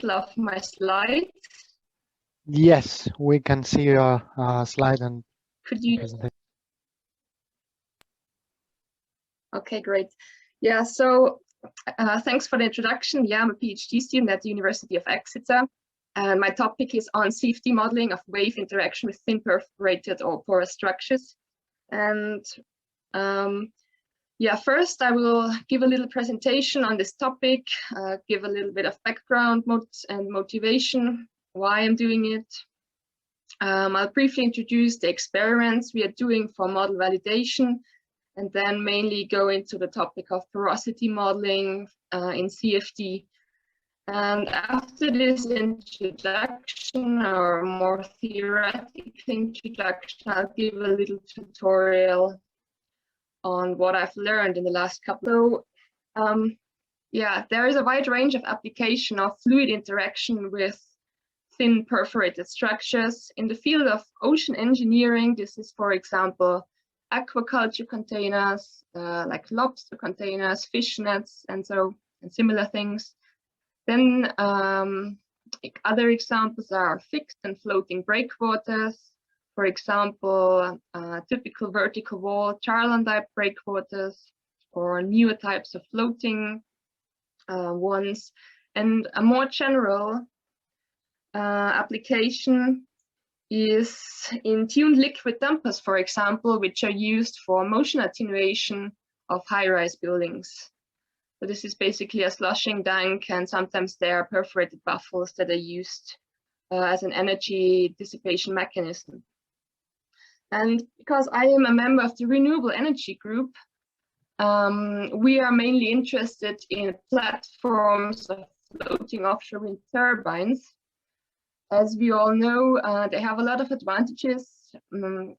title of my slide? Yes, we can see your slide and Could you? presentation. Okay, great. Yeah, so thanks for the introduction. Yeah, I'm a PhD student at the University of Exeter, and my topic is on CFD modeling of wave interaction with thin perforated or porous structures. And yeah, first I will give a little presentation on this topic, give a little bit of background and motivation, why I'm doing it. I'll briefly introduce the experiments we are doing for model validation, and then mainly go into the topic of porosity modeling in CFD. And after this introduction, or more theoretical introduction, I'll give a little tutorial on what I've learned in the last couple. So yeah, there is a wide range of application of fluid interaction with thin perforated structures. In the field of ocean engineering, this is, for example, aquaculture containers, like lobster containers, fish nets, and similar things. Then other examples are fixed and floating breakwaters. For example, typical vertical wall Charlan type breakwaters, or newer types of floating ones. And a more general application is in tuned liquid dampers, for example, which are used for motion attenuation of high-rise buildings. So this is basically a sloshing tank, and sometimes there are perforated baffles that are used as an energy dissipation mechanism. And because I am a member of the Renewable Energy group, we are mainly interested in platforms of floating offshore wind turbines. As we all know, they have a lot of advantages.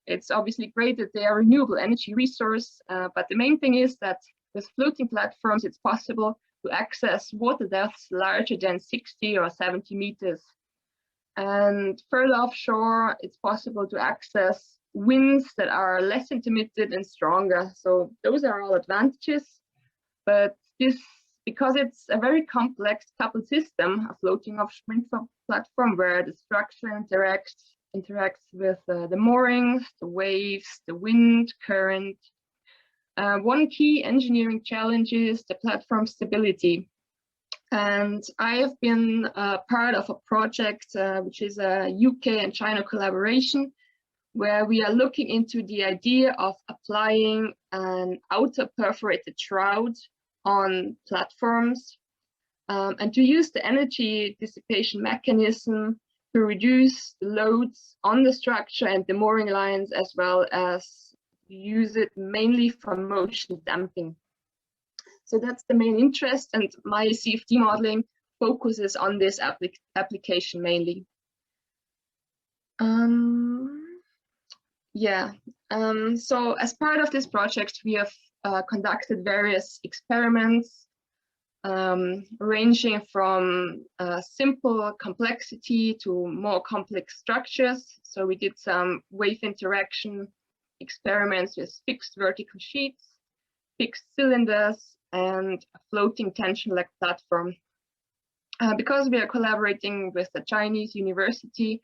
It's obviously great that they are a renewable energy resource, but the main thing is that with floating platforms, it's possible to access water depths larger than 60 or 70 meters. And further offshore, it's possible to access winds that are less intermittent and stronger. So those are all advantages. But this, because it's a very complex coupled system, a floating offshore wind platform where the structure interacts with the moorings, the waves, the wind, current. One key engineering challenge is the platform stability. And I have been part of a project which is a UK and China collaboration, where we are looking into the idea of applying an outer perforated shroud on platforms and to use the energy dissipation mechanism to reduce the loads on the structure and the mooring lines, as well as use it mainly for motion damping. So that's the main interest, and my CFD modeling focuses on this application mainly. So as part of this project, we have conducted various experiments ranging from simple complexity to more complex structures. So we did some wave interaction experiments with fixed vertical sheets, fixed cylinders, and a floating tension-leg platform. Because we are collaborating with the Chinese university,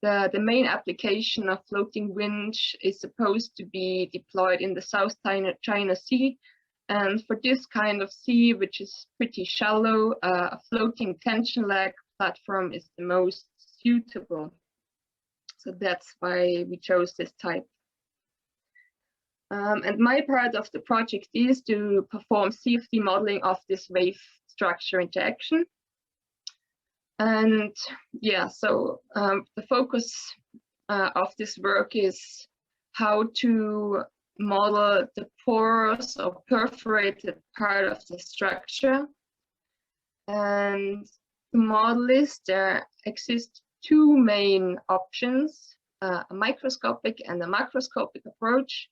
the main application of floating winch is supposed to be deployed in the South China Sea. And for this kind of sea, which is pretty shallow, a floating tension leg platform is the most suitable. So that's why we chose this type. And my part of the project is to perform CFD modeling of this wave structure interaction. And yeah, so the focus of this work is how to model the porous or perforated part of the structure. And to model this, there exist two main options, a microscopic and a macroscopic approach.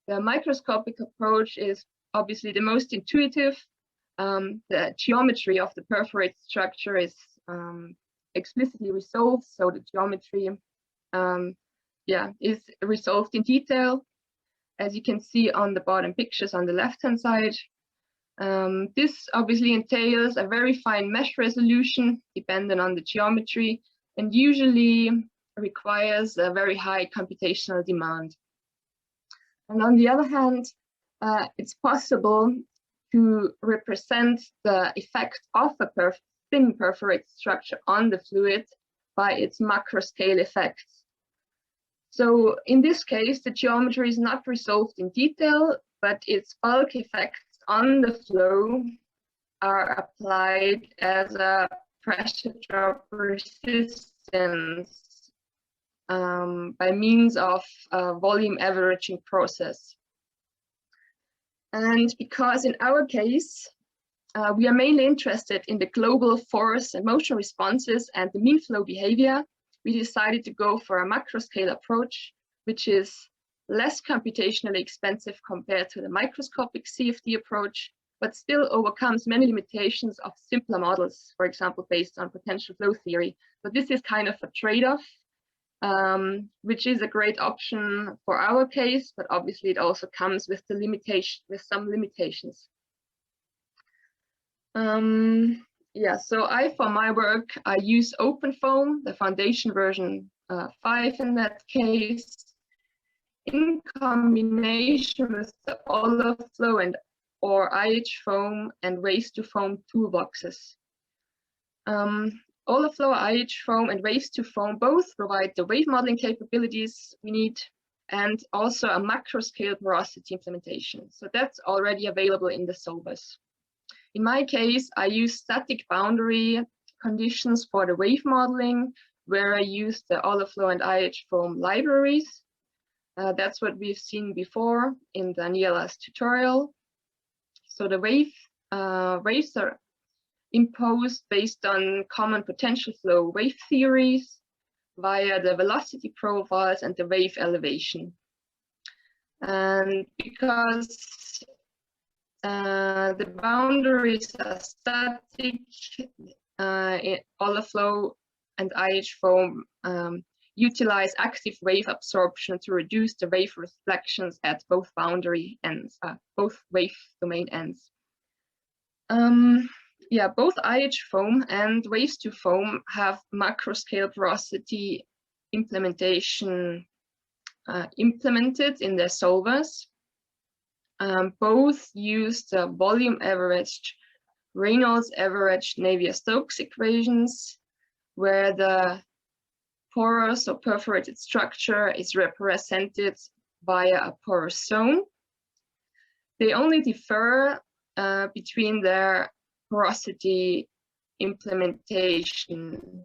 The microscopic approach is obviously the most intuitive. The geometry of the perforated structure is explicitly resolved, so the geometry is resolved in detail, as you can see on the bottom pictures on the left-hand side. This obviously entails a very fine mesh resolution dependent on the geometry and usually requires a very high computational demand. And on the other hand, it's possible to represent the effect of a thin perforated structure on the fluid by its macroscale effects. So in this case, the geometry is not resolved in detail, but its bulk effects on the flow are applied as a pressure drop resistance by means of a volume averaging process. And because in our case, we are mainly interested in the global force and motion responses and the mean flow behavior, we decided to go for a macroscale approach, which is less computationally expensive compared to the microscopic CFD approach, but still overcomes many limitations of simpler models, for example, based on potential flow theory. So this is kind of a trade-off, which is a great option for our case, but obviously it also comes with some limitations. Yeah, so for my work, I use OpenFOAM, the foundation version 5 in that case, in combination with the Allaround or IHform and waste-to-foam toolboxes. Allaflow, IHform, and waste-to-foam both provide the wave modeling capabilities we need and also a macroscale porosity implementation. So that's already available in the solvers. In my case, I use static boundary conditions for the wave modeling, where I use the Allaflow and IHform libraries. That's what we've seen before in Daniela's tutorial. So the waves are imposed based on common potential flow wave theories via the velocity profiles and the wave elevation. And because the boundaries are static, Allaflow and IHform utilize active wave absorption to reduce the wave reflections at both boundary ends, both wave domain ends. Yeah, both IHform and waste-to-foam have macroscale porosity implementation implemented in their solvers. Both use the volume averaged Reynolds averaged Navier-Stokes equations, where the porous or perforated structure is represented via a porous zone. They only differ between their porosity implementation,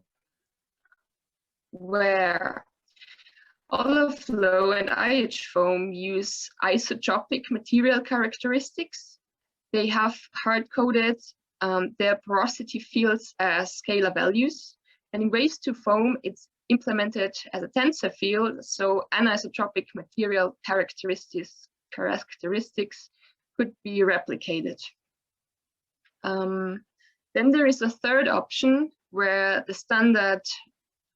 where Allaflow and IHform use isotropic material characteristics. They have hard-coded their porosity fields as scalar values, and in waste-to-foam, it's implemented as a tensor field, so anisotropic material characteristics could be replicated. Then there is a third option where the standard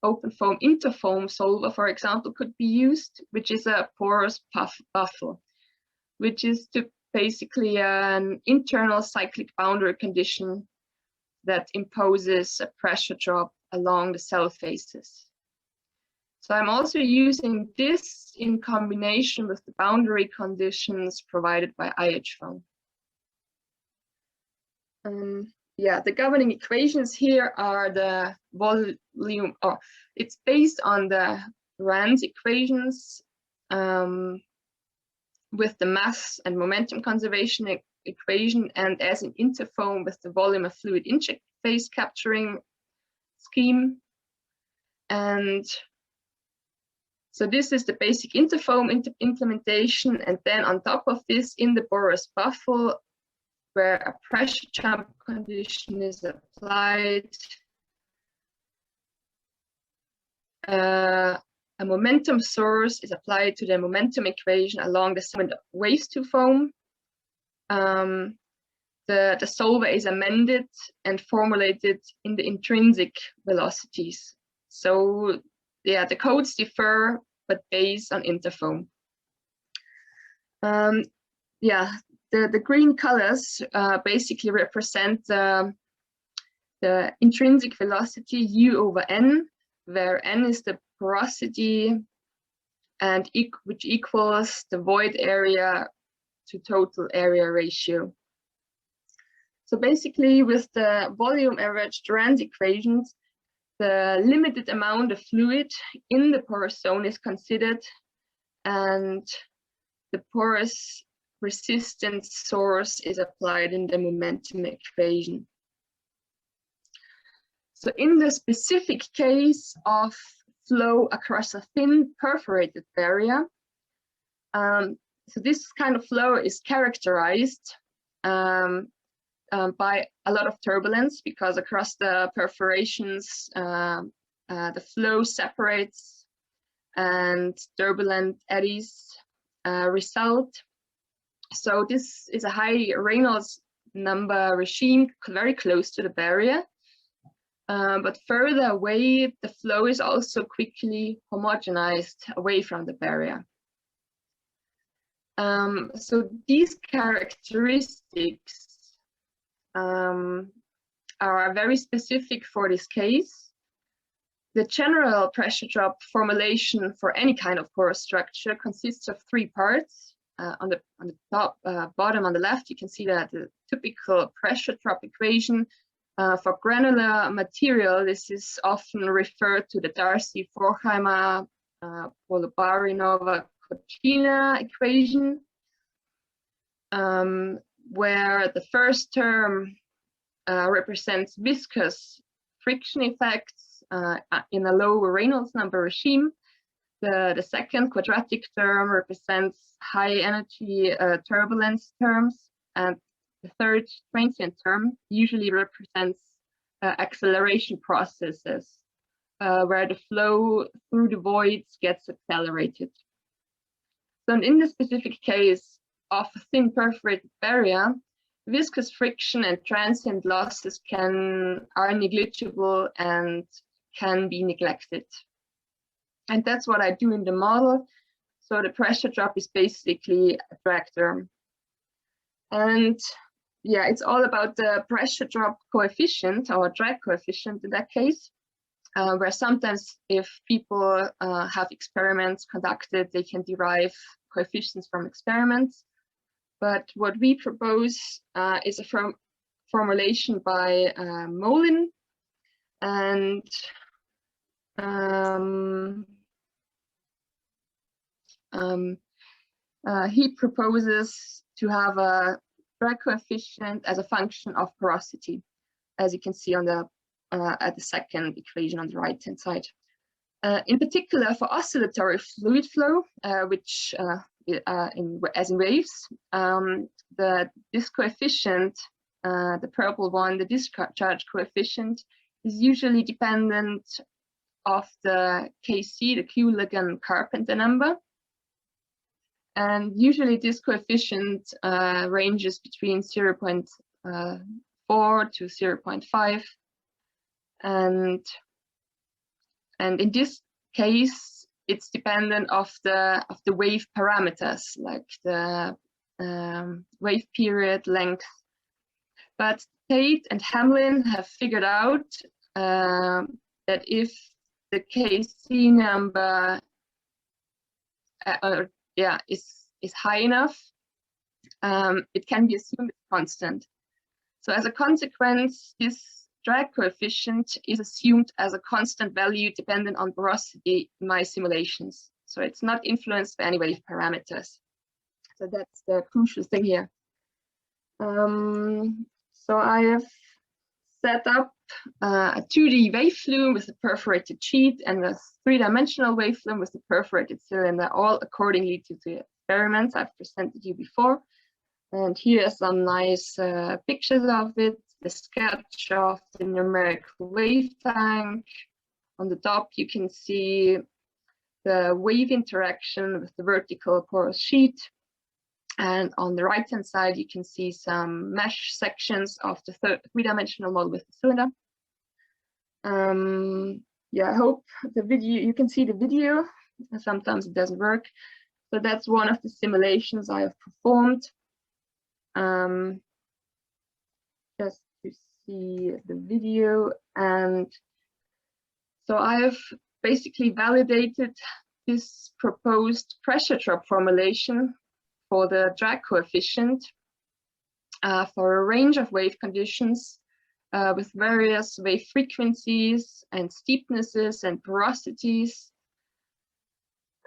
OpenFOAM interfoam solver, for example, could be used, which is a porous buffer, which is basically an internal cyclic boundary condition that imposes a pressure drop along the cell faces. So I'm also using this in combination with the boundary conditions provided by IHform. Yeah, the governing equations here are the volume, or it's based on the Rand's equations with the mass and momentum conservation equation, and as in interfoam with the volume of fluid interface capturing scheme. And so this is the basic interfoam implementation, and then on top of this, in the porous buffer, where a pressure jump condition is applied, a momentum source is applied to the momentum equation along the segment of waste-to-foam. The solver is amended and formulated in the intrinsic velocities. So yeah, the codes differ, but based on interfoam. Yeah, the green colors basically represent the intrinsic velocity U over N, where N is the porosity and which equals the void area to total area ratio. So basically with the volume average Durant equations, the limited amount of fluid in the porous zone is considered, and the porous resistance source is applied in the momentum equation. So in the specific case of flow across a thin perforated barrier, so this kind of flow is characterized by a lot of turbulence, because across the perforations the flow separates and turbulent eddies result. So this is a high Reynolds number regime very close to the barrier, but further away the flow is also quickly homogenized away from the barrier. So these characteristics are very specific for this case. The general pressure drop formulation for any kind of porous structure consists of three parts. On the top, bottom on the left, you can see that the typical pressure drop equation for granular material. This is often referred to the Darcy-Forchheimer Polobarinova-Kochina equation, where the first term represents viscous friction effects in a low Reynolds number regime. The second quadratic term represents high energy turbulence terms, and the third transient term usually represents acceleration processes where the flow through the voids gets accelerated. So in this specific case of a thin perforated barrier, viscous friction and transient losses are negligible and can be neglected. And that's what I do in the model. So the pressure drop is basically a drag term. And yeah, it's all about the pressure drop coefficient, or drag coefficient in that case, where sometimes if people have experiments conducted, they can derive coefficients from experiments. But what we propose is a formulation by Molin, and he proposes to have a drag coefficient as a function of porosity, as you can see on the at the second equation on the right hand side. In particular, for oscillatory fluid flow, which as in waves, this coefficient, the purple one, the discharge coefficient, is usually dependent of the Kc, the Keulegen-Carpenter number. And usually this coefficient ranges between 0.4 to 0.5. And in this case, it's dependent of the wave parameters, like the wave period length. But Tate and Hamlin have figured out that if the Kc number is high enough, it can be assumed constant. So as a consequence, this drag coefficient is assumed as a constant value dependent on porosity in my simulations. So it's not influenced by any wave parameters. So that's the crucial thing here. So I have set up a 2D wave flume with a perforated sheet and a 3-dimensional wave flume with a perforated cylinder, all accordingly to the experiments I've presented you before. And here are some nice pictures of it. The sketch of the numerical wave tank. On the top, you can see the wave interaction with the vertical porous sheet. And on the right-hand side, you can see some mesh sections of the 3-dimensional model with the cylinder. Yeah, I hope the video, you can see the video. Sometimes it doesn't work. So that's one of the simulations I have performed. just to see the video. And so I have basically validated this proposed pressure drop formulation for the drag coefficient for a range of wave conditions with various wave frequencies and steepnesses and porosities.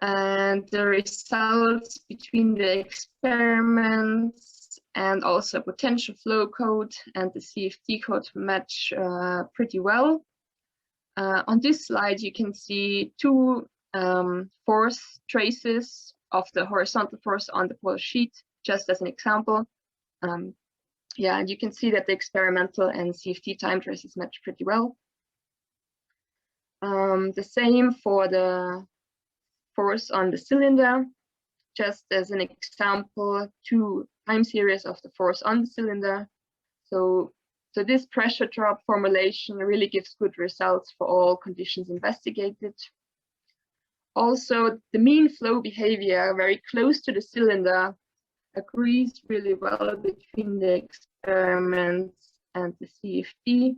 And the results between the experiments and also potential flow code and the CFD code match pretty well. On this slide, you can see two force traces of the horizontal force on the polar sheet, just as an example. Yeah, and you can see that the experimental and CFD time traces match pretty well. The same for the force on the cylinder, just as an example, two time series of the force on the cylinder. So this pressure drop formulation really gives good results for all conditions investigated. Also, the mean flow behavior very close to the cylinder agrees really well between the experiments and the CFD.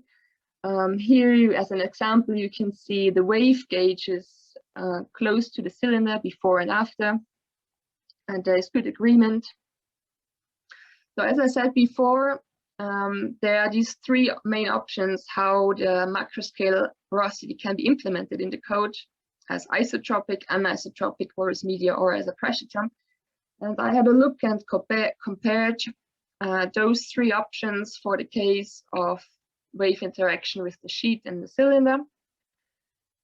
Here, as an example, you can see the wave gauges close to the cylinder before and after, and there is good agreement. So as I said before, there are these three main options how the macroscale porosity can be implemented in the code as isotropic, anisotropic, porous media, or as a pressure jump. And I had a look and compared those three options for the case of wave interaction with the sheet and the cylinder.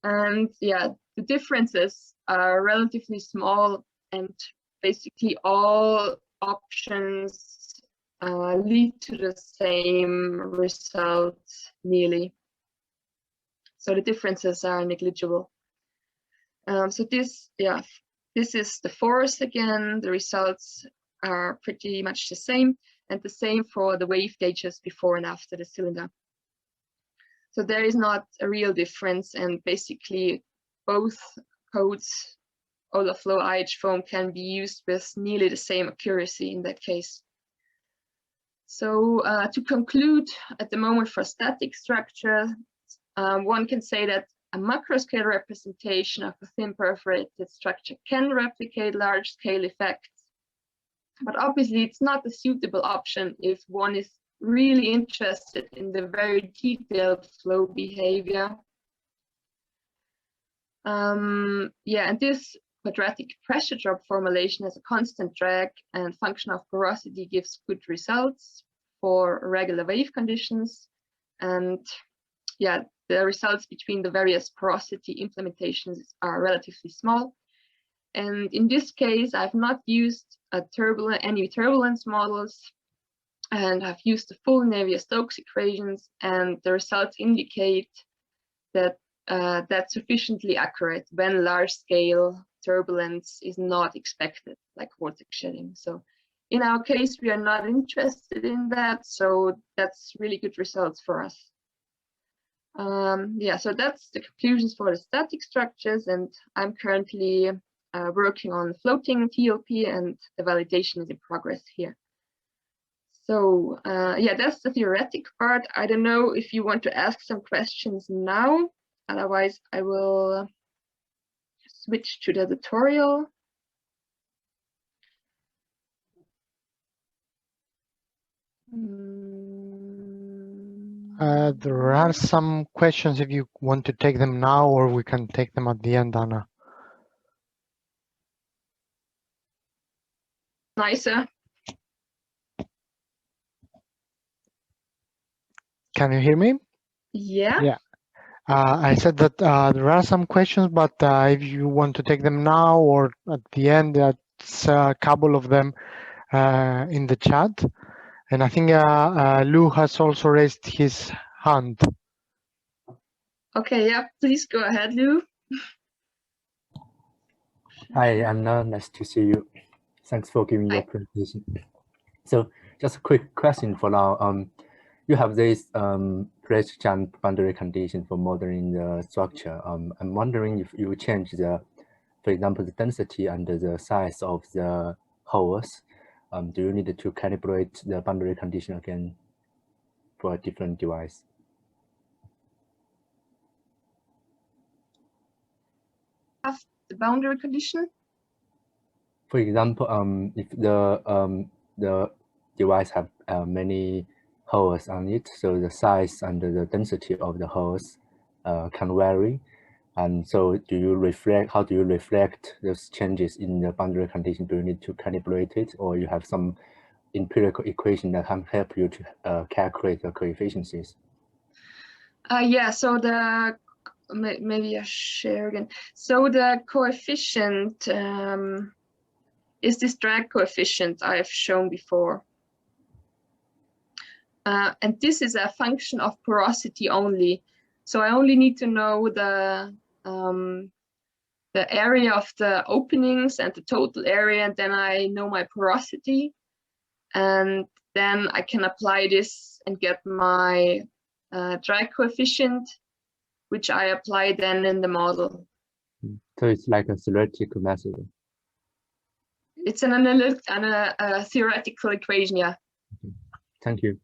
And yeah, the differences are relatively small, and basically all options lead to the same result nearly. So the differences are negligible. So this is the force again. The results are pretty much the same, and the same for the wave gauges before and after the cylinder. So there is not a real difference, and basically both codes, Overflow, IHform, can be used with nearly the same accuracy in that case. So to conclude, at the moment for static structure, one can say that a macroscale representation of a thin perforated structure can replicate large-scale effects, but obviously it's not a suitable option if one is really interested in the very detailed flow behavior. Yeah, and this quadratic pressure drop formulation as a constant drag and function of porosity gives good results for regular wave conditions. And yeah, the results between the various porosity implementations are relatively small. And in this case, I've not used any turbulence models, and I've used the full Navier-Stokes equations, and the results indicate that that's sufficiently accurate when large-scale turbulence is not expected, like vortex shedding. So in our case, we are not interested in that, so that's really good results for us. Yeah, so that's the conclusions for the static structures, and I'm currently working on floating TLP, and the validation is in progress here. So yeah, that's the theoretic part. I don't know if you want to ask some questions now, otherwise I will switch to the tutorial. There are some questions if you want to take them now, or we can take them at the end, Anna. Nicer. Can you hear me? Yeah. Yeah. I said that there are some questions, but if you want to take them now or at the end, there's a couple of them in the chat. And I think Lou has also raised his hand. Okay, yeah, please go ahead, Lou. Hi, Anna, nice to see you. Thanks for giving your presentation. So just a quick question for now. You have this pressure jump boundary condition for modeling the structure. I'm wondering if you change the, for example, the density and the size of the holes. do you need to calibrate the boundary condition again for a different device? The boundary condition? For example, if the device have many holes on it, so the size and the density of the holes can vary. And so how do you reflect those changes in the boundary condition? Do you need to calibrate it, or you have some empirical equation that can help you to calculate the coefficients? Yeah, so maybe I share again. So the coefficient is this drag coefficient I've shown before. And this is a function of porosity only. So I only need to know the area of the openings and the total area, and then I know my porosity. And then I can apply this and get my drag coefficient, which I apply then in the model. So it's like a theoretical method. It's a theoretical equation, yeah. Okay. Thank you.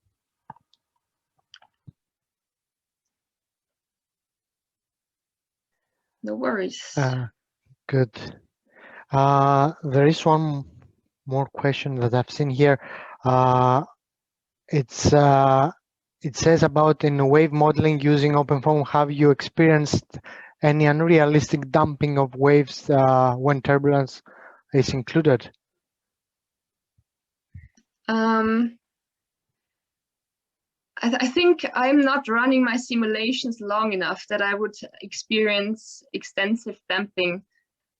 No worries. Good. There is one more question that I've seen here. It says about in wave modeling using OpenFOAM, have you experienced any unrealistic damping of waves when turbulence is included? I think I'm not running my simulations long enough that I would experience extensive damping,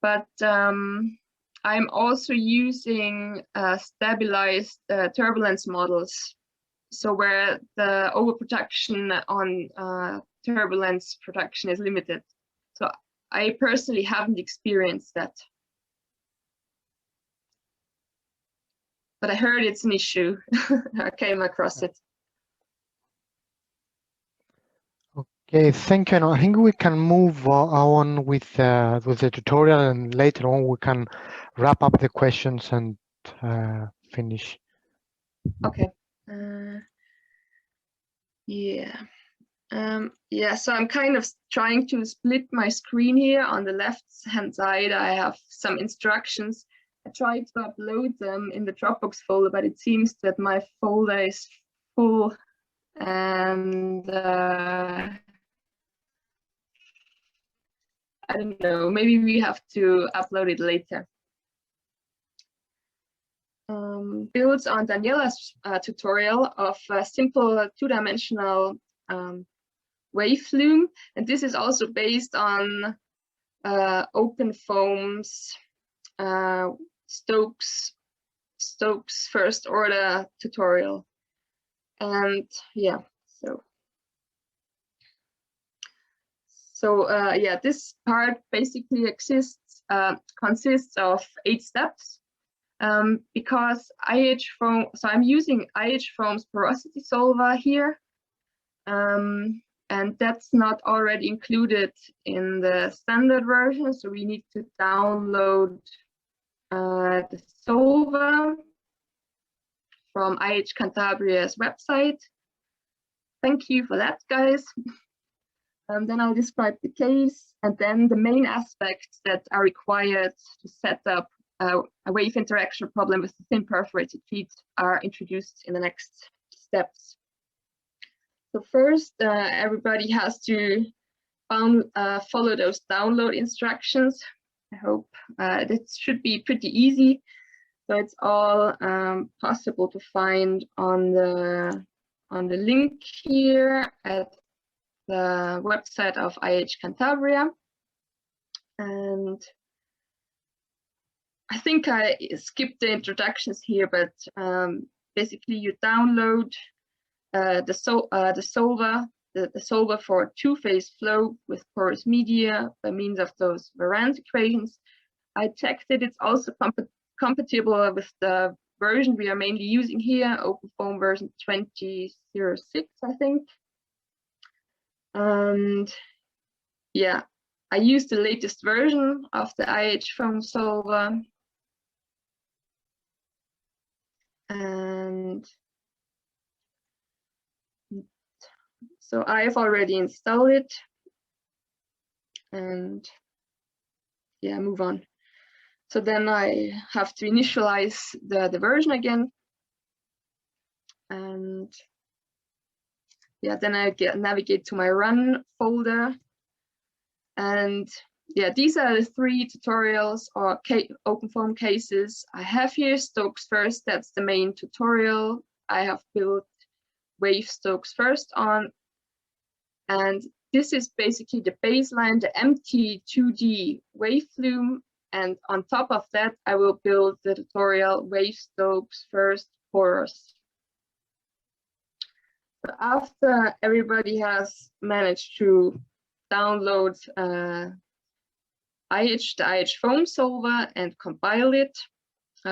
but I'm also using stabilized turbulence models. So where the overproduction on turbulence production is limited. So I personally haven't experienced that. But I heard it's an issue. I came across it. Okay, thank you. And I think we can move on with the tutorial, and later on we can wrap up the questions and finish. Okay. Yeah. Yeah, so I'm kind of trying to split my screen here. On the left-hand side, I have some instructions. I tried to upload them in the Dropbox folder, but it seems that my folder is full, and I don't know, maybe we have to upload it later. Builds on Daniela's tutorial of a simple two-dimensional wave flume, and this is also based on OpenFOAM's Stokes first order tutorial. And yeah, so yeah, this part basically consists of 8 steps. Because IHform, so I'm using IHform's porosity solver here, and that's not already included in the standard version, so we need to download the solver from IH Cantabria's website. Thank you for that, guys. Then I'll describe the case, and then the main aspects that are required to set up a wave interaction problem with the thin perforated feed are introduced in the next steps. So first, everybody has to follow those download instructions. I hope it should be pretty easy. So it's all possible to find on the link here at the website of IH Cantabria. And I think I skipped the introductions here, but basically you download the solver for two-phase flow with porous media by means of those Variance equations. I checked it. It's also compatible with the version we are mainly using here, OpenFOAM version 20.06, I think. And yeah, I used the latest version of the IHform solver. And so I've already installed it, and yeah, move on. So then I have to initialize the version again. And yeah, then I navigate to my run folder. And yeah, these are the 3 tutorials or OpenFOAM cases I have here. Stokes first, that's the main tutorial. I have built wave stokes first on. And this is basically the baseline, the empty 2D wave flume. And on top of that, I will build the tutorial wave stokes first porous. So after everybody has managed to download the IHform solver and compile it,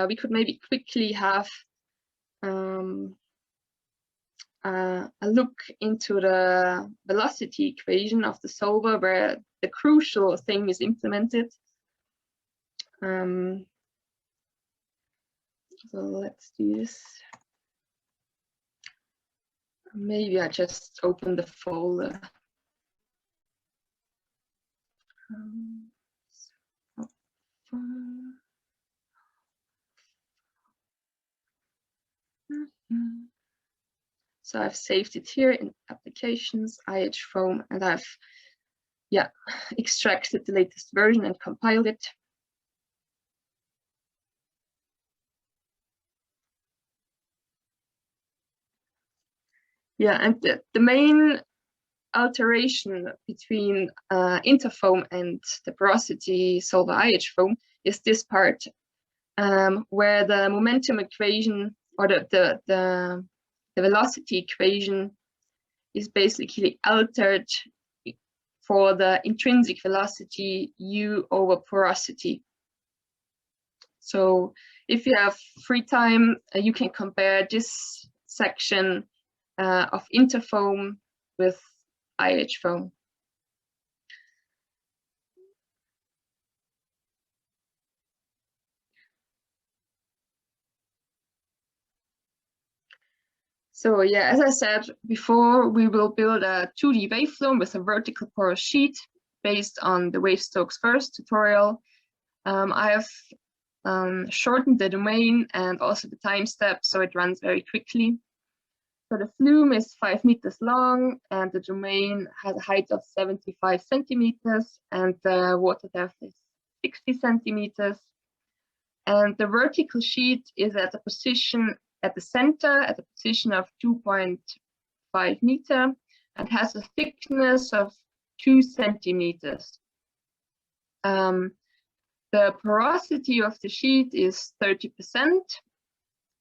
we could maybe quickly have a look into the velocity equation of the solver, where the crucial thing is implemented. So let's do this. Maybe I just open the folder. So I've saved it here in applications, IHform, and I've extracted the latest version and compiled it. Yeah, and the main alteration between InterFOAM and the porosity solver IHform is this part, where the momentum equation or the velocity equation is basically altered for the intrinsic velocity u over porosity. So if you have free time, you can compare this section of InterFOAM with IHform. So yeah, as I said before, we will build a 2D waveflow with a vertical porous sheet based on the wave stokes first tutorial. I have shortened the domain and also the time step, so it runs very quickly. So the flume is 5 meters long, and the domain has a height of 75 centimeters, and the water depth is 60 centimeters. And the vertical sheet is at a position at the center, at a position of 2.5 meter, and has a thickness of 2 centimeters. The porosity of the sheet is 30%,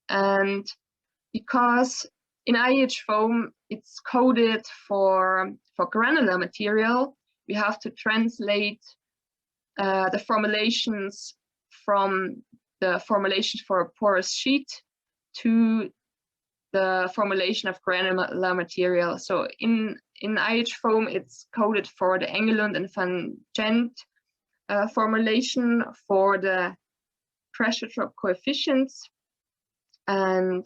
and because in IHform it's coded for granular material, we have to translate the formulations from the formulations for a porous sheet to the formulation of granular material. So in IHform, it's coded for the Engelund and Van Gent formulation for the pressure drop coefficients. And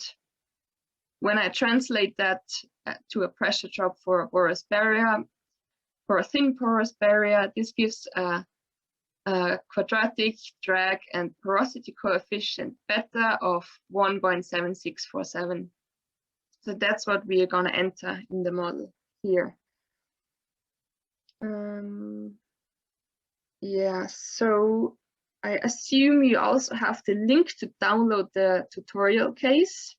when I translate that to a pressure drop for a porous barrier, for a thin porous barrier, this gives a quadratic drag and porosity coefficient beta of 1.7647. So that's what we are going to enter in the model here. Yeah, so I assume you also have the link to download the tutorial case.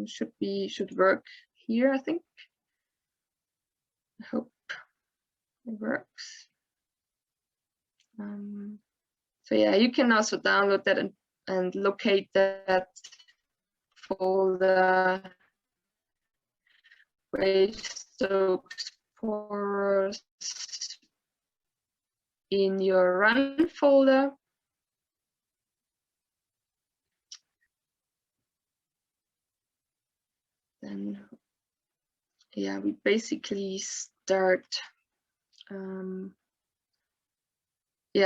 Should work here, I think. I hope it works. So yeah, you can also download that and locate that folder, wave stokes porous, in your run folder. Then yeah, we basically start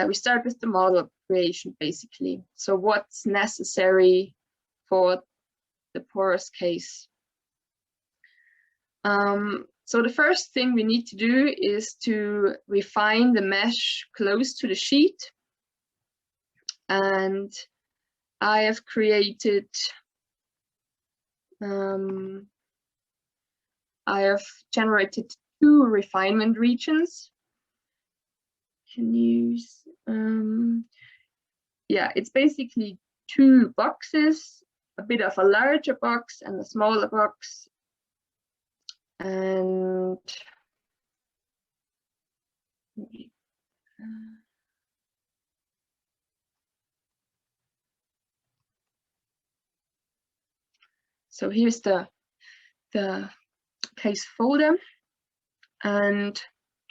we start with the model creation basically. So what's necessary for the porous case. So the first thing we need to do is to refine the mesh close to the sheet. And I have created, I have generated 2 refinement regions. Can you, yeah, it's basically 2 boxes, a bit of a larger box and a smaller box. And so here's the case folder, and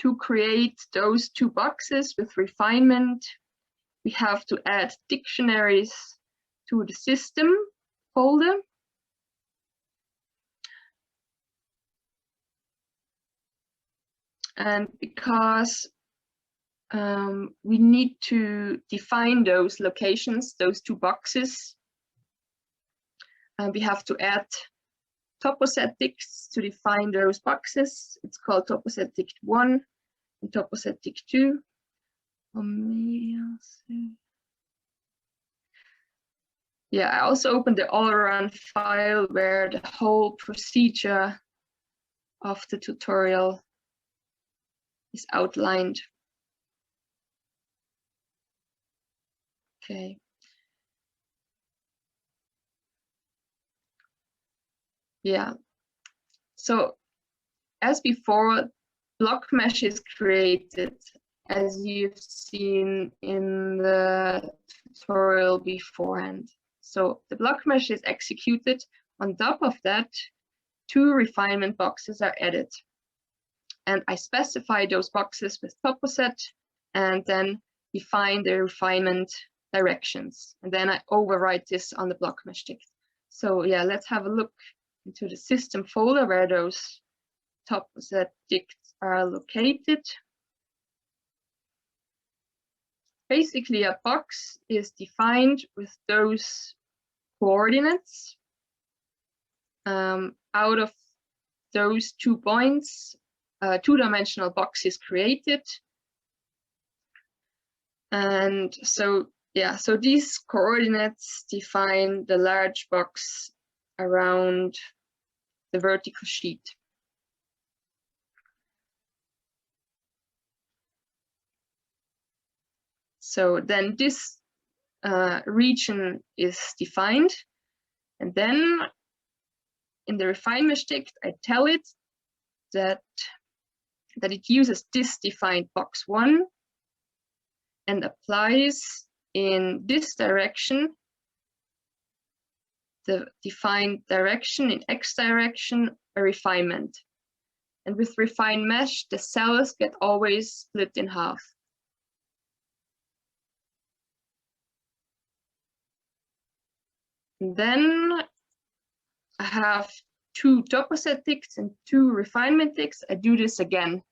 to create those 2 boxes with refinement, we have to add dictionaries to the system folder. And because we need to define those locations, those 2 boxes, we have to add toposet dicts to define those boxes. It's called toposet dict 1 and toposet dict 2. Yeah, I also opened the Allaround file where the whole procedure of the tutorial is outlined. Okay. Yeah. So as before, block mesh is created, as you've seen in the tutorial beforehand. So the block mesh is executed. On top of that, 2 refinement boxes are added. And I specify those boxes with toposet and then define the refinement directions. And then I overwrite this on the block mesh dict. So yeah, let's have a look into the system folder where those toposet dicts are located. Basically, a box is defined with those coordinates. Out of those 2 points, a 2-dimensional box is created. And so, yeah, so these coordinates define the large box around the vertical sheet. So then this region is defined, and then in the refinement dict, I tell it that it uses this defined box 1 and applies in this direction, the defined direction in X direction, a refinement. And with refined mesh, the cells get always split in half. And then I have 2 toposet dicts and 2 refinement dicts. I do this again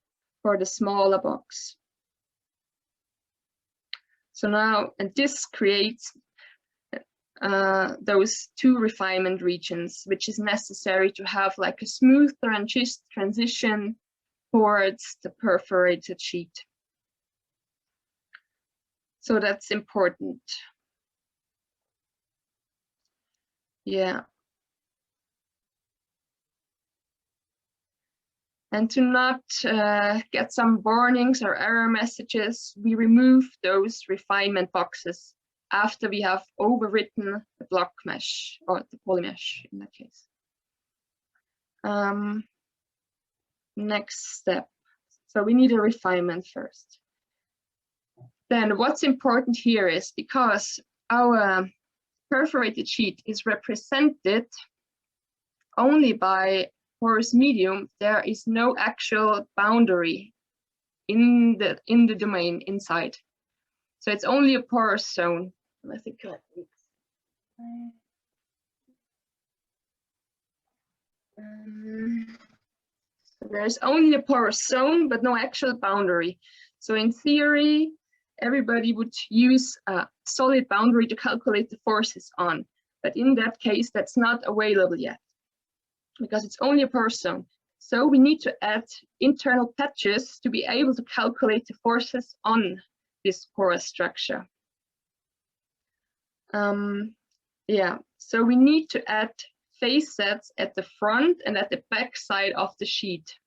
for the smaller box. So now, and this creates those 2 refinement regions, which is necessary to have like a smooth transition towards the perforated sheet. So that's important. Yeah. And to not get some warnings or error messages, we remove those refinement boxes after we have overwritten the block mesh, or the polymesh in that case. Next step. So we need a refinement first. Then what's important here is, because our perforated sheet is represented only by porous medium, there is no actual boundary in the domain inside. So it's only a porous zone. I think so there's only a porous zone, but no actual boundary. So in theory, everybody would use a solid boundary to calculate the forces on. But in that case, that's not available yet because it's only a porous zone. So we need to add internal patches to be able to calculate the forces on this porous structure. Yeah, so we need to add face sets at the front and at the back side of the sheet.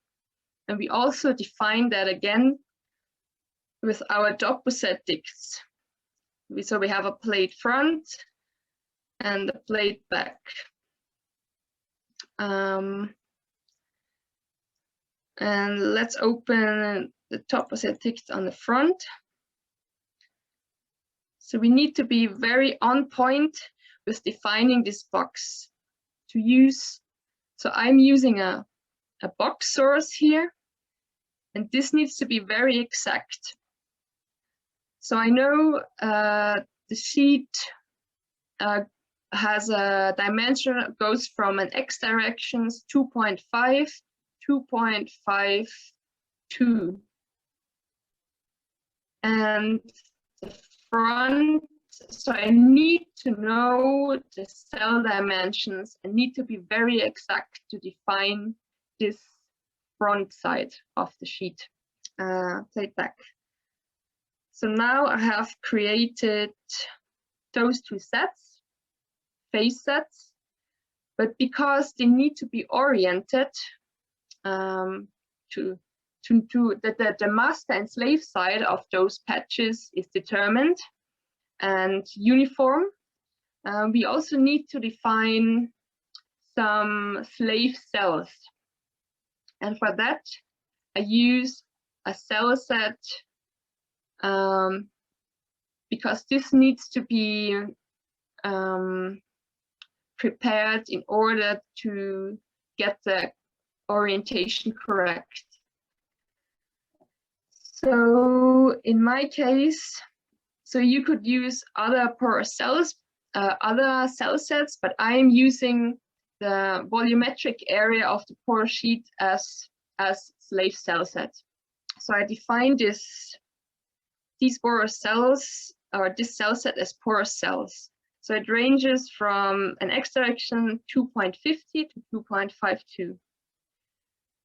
And we also define that again with our Postprocessing. So we have a plate front and a plate back. And let's open the Postprocessing on the front. So we need to be very on point with defining this box to use. So I'm using a box source here, and this needs to be very exact. So I know the sheet has a dimension that goes from an x directions 2.5, 2.52. And the front, so I need to know the cell dimensions and need to be very exact to define this front side of the sheet. Plate back. So now I have created those two sets, face sets, but because they need to be oriented the master and slave side of those patches is determined and uniform. We also need to define some slave cells. And for that, I use a cell set because this needs to be prepared in order to get the orientation correct. So in my case, so you could use other porous cells, other cell sets, but I'm using the volumetric area of the porous sheet as slave cell set. So I define these porous cells, or this cell set, as porous cells. So it ranges from an x direction 2.50 to 2.52.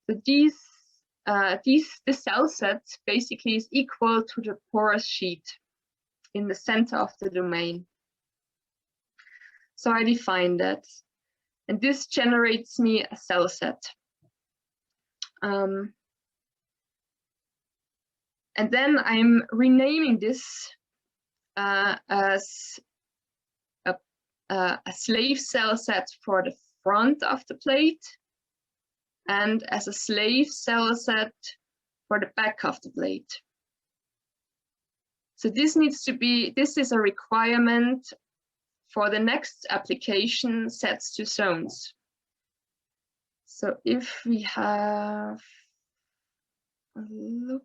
So this cell set basically is equal to the porous sheet in the center of the domain. So I define that, and this generates me a cell set. And then I'm renaming this as a slave cell set for the front of the plate and as a slave cell set for the back of the plate. So this is a requirement for the next application, sets to zones. So if we have a look.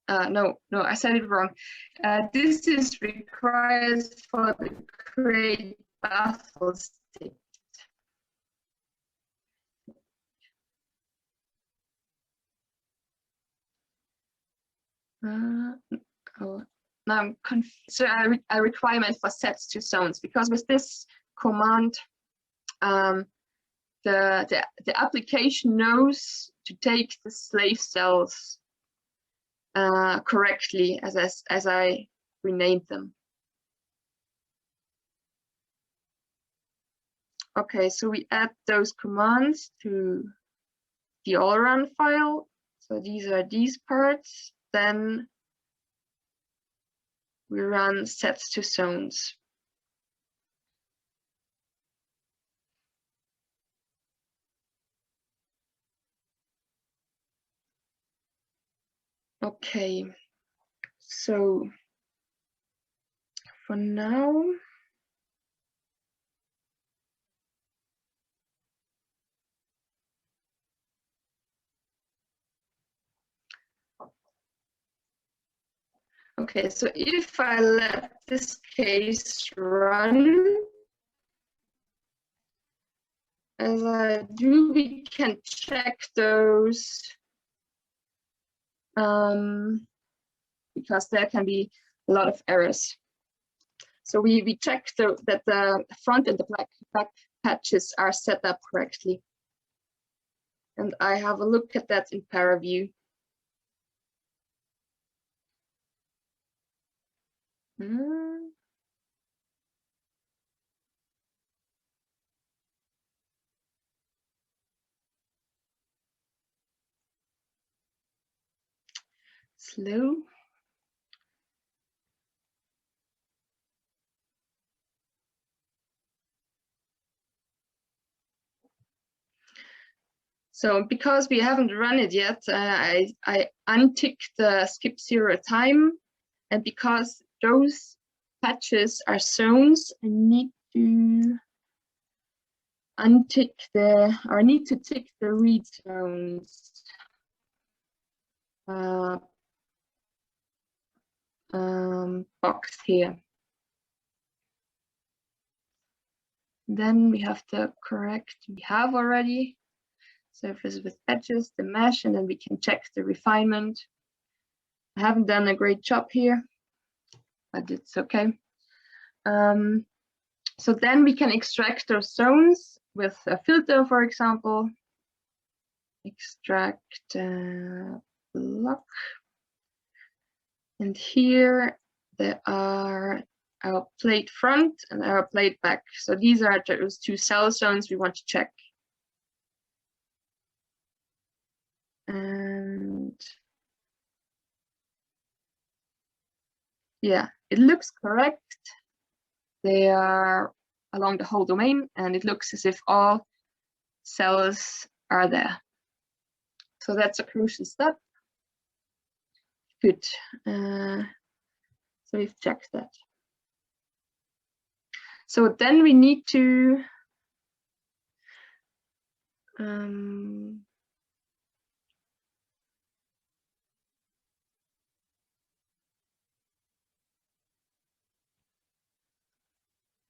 No, I said it wrong. This is required for the create baffle state. Oh, now I'm confused. So a requirement for sets to zones, because with this command, the application knows to take the slave cells correctly as I renamed them. Okay, so we add those commands to the Allaround file. So these are these parts. Then we run sets to zones. Okay, so for now, okay, so if I let this case run, as I do, we can check those because there can be a lot of errors. So we check that the front and the back patches are set up correctly. And I have a look at that in ParaView. Slow. So because we haven't run it yet, I unticked the skip 0 time, and because those patches are zones, I need to untick I need to tick the read zones. Box here. Then we have to correct, we have already surface with edges, the mesh, and then we can check the refinement. I haven't done a great job here, but it's okay. So then we can extract those zones with a filter, for example. Extract block. And here there are our plate front and our plate back. So these are those two cell zones we want to check. And yeah, it looks correct. They are along the whole domain, and it looks as if all cells are there. So that's a crucial step. Good. So we've checked that. So then we need to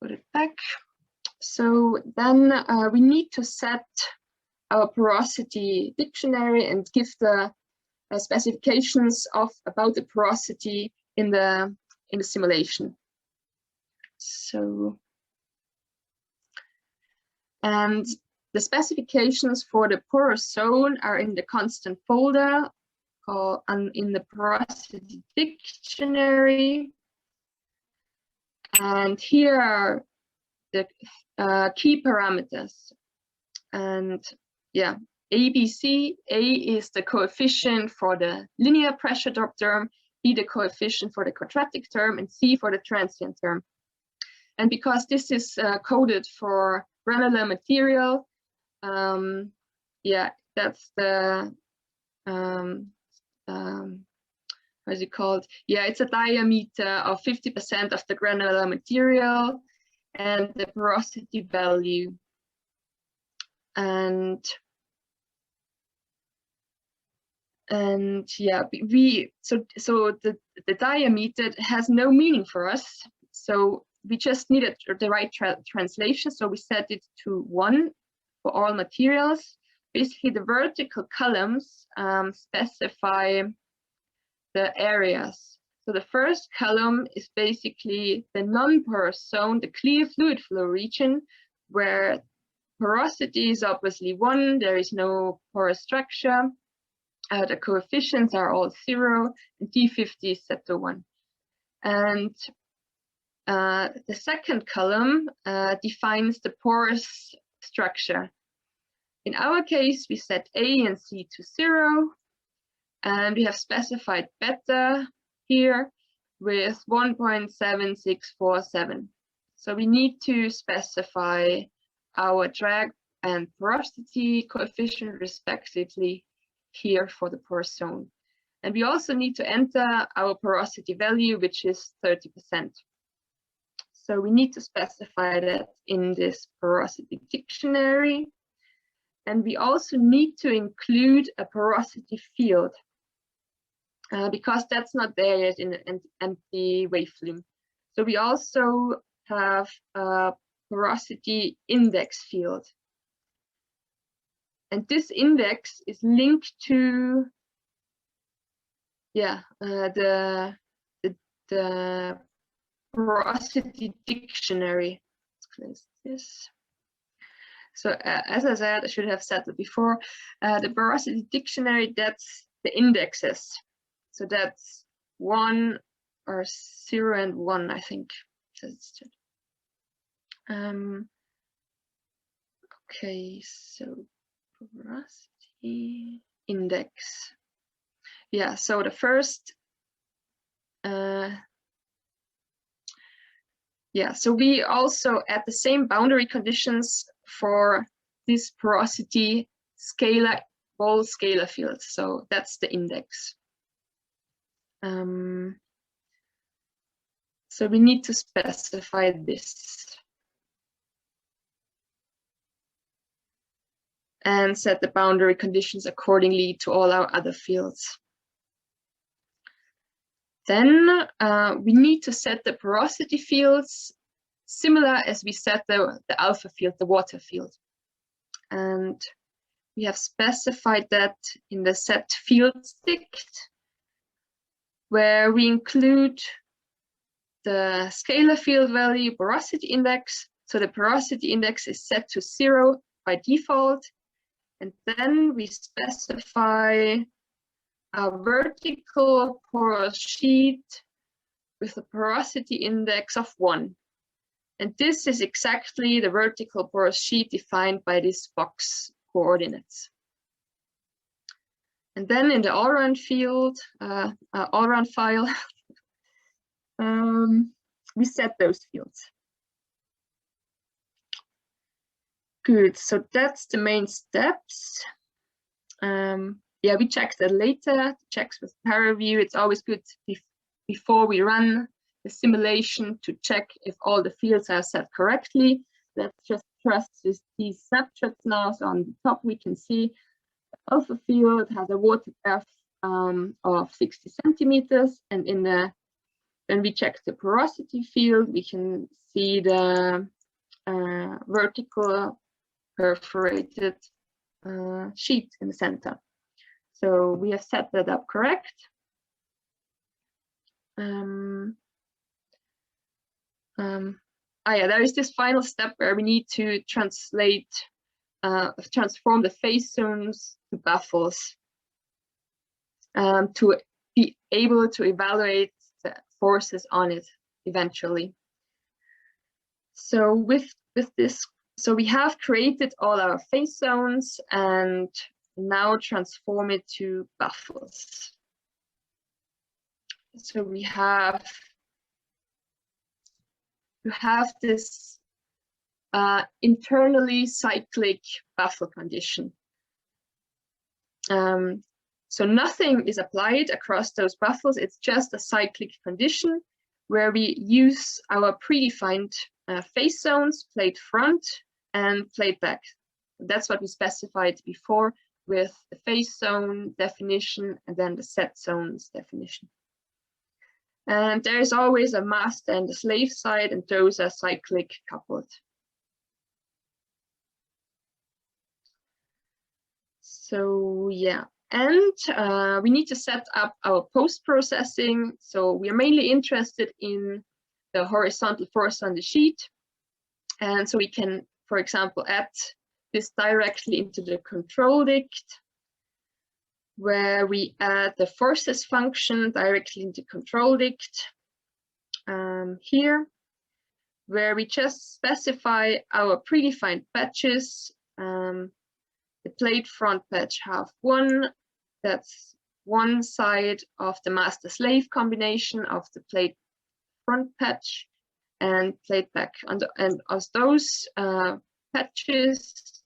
put it back. So then we need to set our porosity dictionary and give the specifications about the porosity in the simulation. So, and the specifications for the porous zone are in the constant folder called in the porosity dictionary. And here are the key parameters. And yeah, ABC, A is the coefficient for the linear pressure drop term, B the coefficient for the quadratic term, and C for the transient term. And because this is coded for granular material, yeah, that's the what is it called? Yeah, it's a diameter of 50% of the granular material and the porosity value. And yeah, so the diameter has no meaning for us. So we just needed the right translation. So we set it to 1 for all materials. Basically, the vertical columns specify the areas. So the first column is basically the non-porous zone, the clear fluid flow region, where porosity is obviously 1, there is no porous structure. The coefficients are all 0, and D50 is set to 1. And the second column defines the porous structure. In our case, we set A and C to 0, and we have specified beta here with 1.7647. So we need to specify our drag and porosity coefficient respectively here for the porous zone. And we also need to enter our porosity value, which is 30%. So we need to specify that in this porosity dictionary. And we also need to include a porosity field because that's not there yet in an empty wave flume. So we also have a porosity index field. And this index is linked to the porosity dictionary. Let's close this. So as I said, I should have said that before, the porosity dictionary, that's the indexes. So that's 1 or 0 and 1, I think. Okay, so porosity index. Yeah, so the first, so we also add the same boundary conditions for this porosity scalar, all scalar fields. So that's the index. So we need to specify this and set the boundary conditions accordingly to all our other fields. Then we need to set the porosity fields similar as we set the alpha field, the water field. And we have specified that in the set fields dict, where we include the scalar field value porosity index. So the porosity index is set to 0 by default. And then we specify a vertical porous sheet with a porosity index of 1. And this is exactly the vertical porous sheet defined by this box coordinates. And then in the Allaround field, Allaround file, we set those fields. Good, so that's the main steps. Yeah, we check that later, checks with ParaView. It's always good before we run the simulation to check if all the fields are set correctly. Let's just trust these snapshots now. So on the top, we can see the alpha field has a water depth of 60 centimeters. And when we check the porosity field, we can see the vertical perforated sheet in the center. So we have set that up correct. Yeah, there is this final step where we need to transform the phase zones to baffles to be able to evaluate the forces on it eventually. So with this, so we have created all our phase zones and now transform it to baffles. So we have this internally cyclic baffle condition. So nothing is applied across those baffles. It's just a cyclic condition where we use our predefined phase zones, plate front and plate back. That's what we specified before with the phase zone definition and then the set zones definition. And there is always a master and a slave side, and those are cyclic coupled. So yeah, and we need to set up our post-processing. So we are mainly interested in the horizontal force on the sheet. And so we can, for example, add this directly into the control dict, where we add the forces function directly into control dict here, where we just specify our predefined patches. The plate front patch half-1, that's one side of the master-slave combination of the plate front patch and plate back. And as those patches,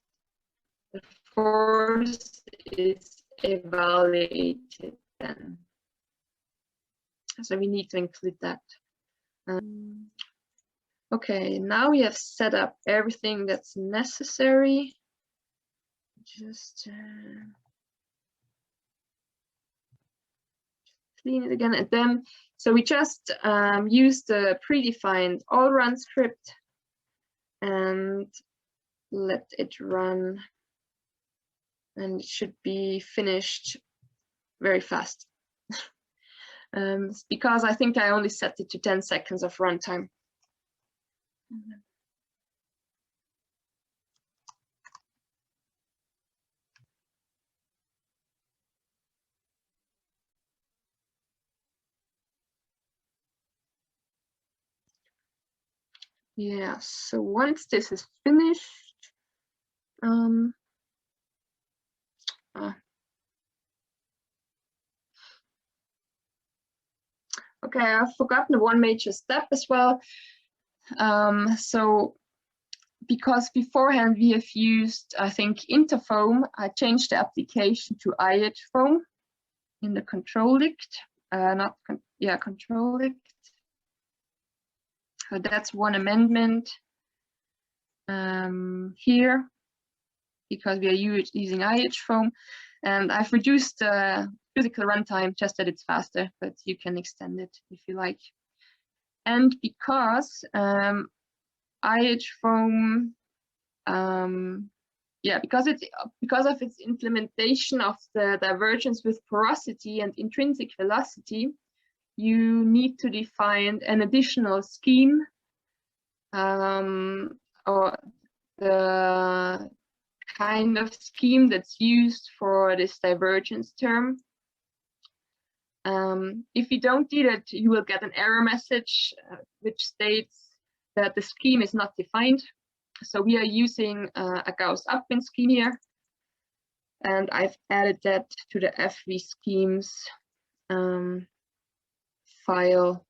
the force is evaluated then. So we need to include that. Okay, now we have set up everything that's necessary. Just clean it again, and then so we just use the predefined Allaround script and let it run, and it should be finished very fast. because I think I only set it to 10 seconds of runtime. Yeah, so once this is finished, okay, I've forgotten one major step as well. So because beforehand we have used, I think, IHform, I changed the application to IHform in the control lict, control lict. So that's one amendment here, because we are using IHform, and I've reduced the physical runtime just that it's faster, but you can extend it if you like. And because IHform, because of its implementation of the divergence with porosity and intrinsic velocity, you need to define an additional scheme, or the kind of scheme that's used for this divergence term. If you don't do that, you will get an error message which states that the scheme is not defined. So we are using a Gauss-Upwind scheme here, and I've added that to the FV schemes file.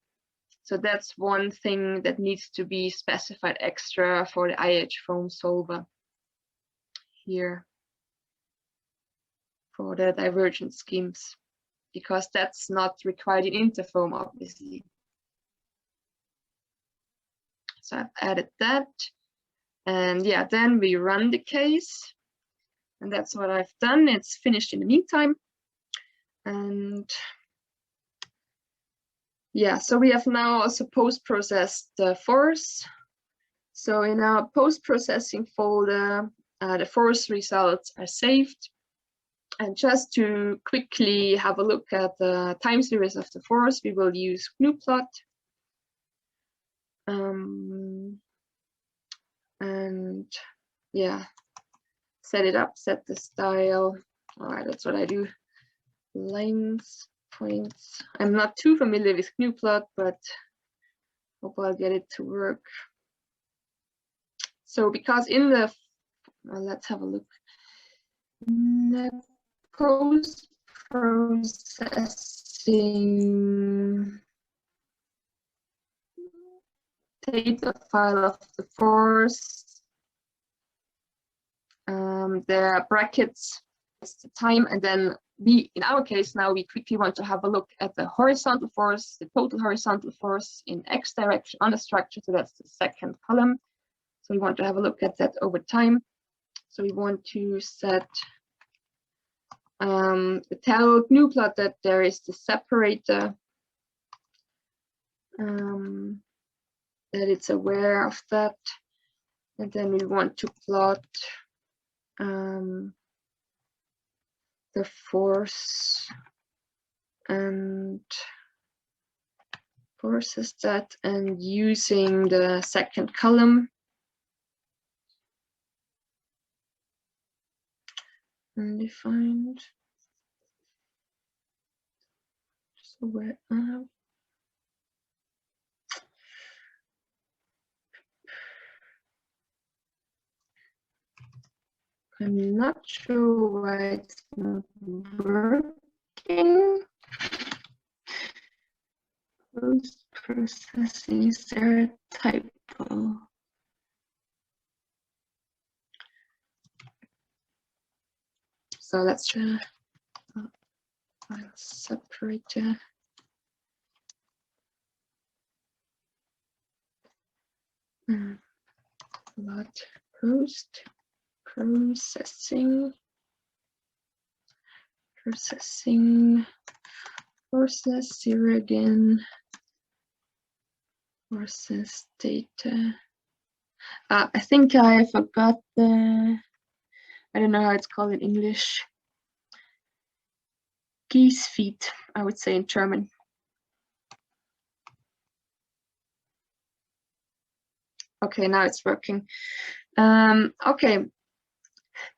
So that's one thing that needs to be specified extra for the IHform solver here for the divergence schemes, because that's not required in IHform, obviously. So I've added that, and yeah, then we run the case, and that's what I've done. It's finished in the meantime, and yeah, so we have now also post-processed the force. So in our post-processing folder, the force results are saved. And just to quickly have a look at the time series of the force, we will use gnuplot. And yeah, set it up, set the style. All right, that's what I do. Lines, points. I'm not too familiar with gnuplot, but hope I'll get it to work. So because in the, let's have a look. In the post-processing data file of the force, there are brackets, it's the time, and then we, in our case now, we quickly want to have a look at the horizontal force, the total horizontal force in X direction on the structure, so that's the second column. So we want to have a look at that over time. So we want to set, tell gnuplot that there is the separator, that it's aware of that, and then we want to plot the force and process that, and using the second column. Undefined. So where I'm not sure why it's not working. Post-processing, is there a typo? So let's try separator. Plot post-processing. Process 0 again. Process data. I think I forgot the, I don't know how it's called in English. Geese feet, I would say in German. Okay, now it's working. Okay.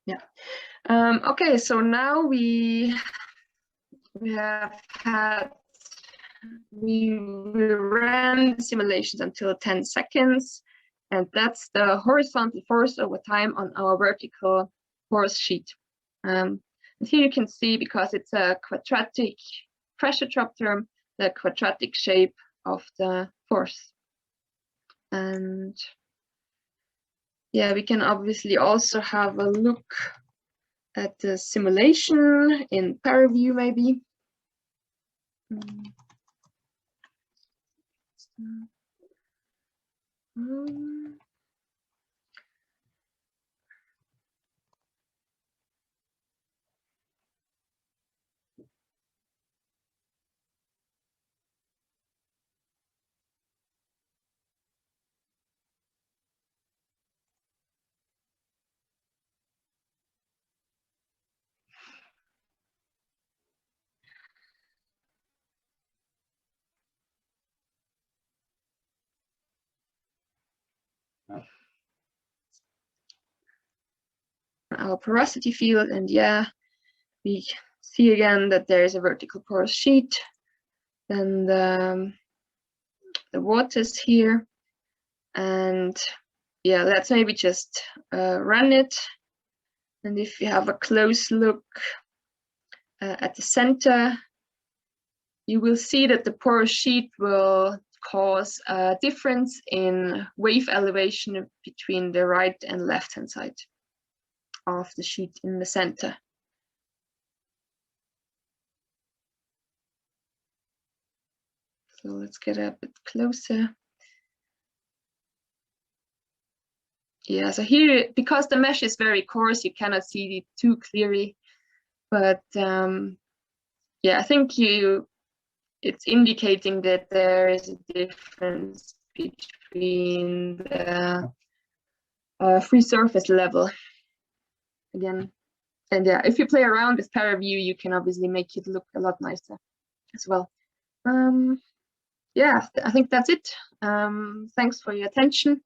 Yeah. Okay, so now we ran the simulations until 10 seconds, and that's the horizontal force over time on our vertical porous sheet. And here you can see, because it's a quadratic pressure drop term, the quadratic shape of the force. And yeah, we can obviously also have a look at the simulation in ParaView maybe. Our porosity field, and yeah, we see again that there is a vertical porous sheet, and the waters here, and yeah, let's maybe just run it. And if you have a close look at the center, you will see that the porous sheet will cause a difference in wave elevation between the right and left hand side of the sheet in the center. So let's get a bit closer. Yeah, so here, because the mesh is very coarse, you cannot see it too clearly. But yeah, I think it's indicating that there is a difference between the free surface level again. And yeah, if you play around with ParaView, you can obviously make it look a lot nicer as well. Yeah, I think that's it. Thanks for your attention.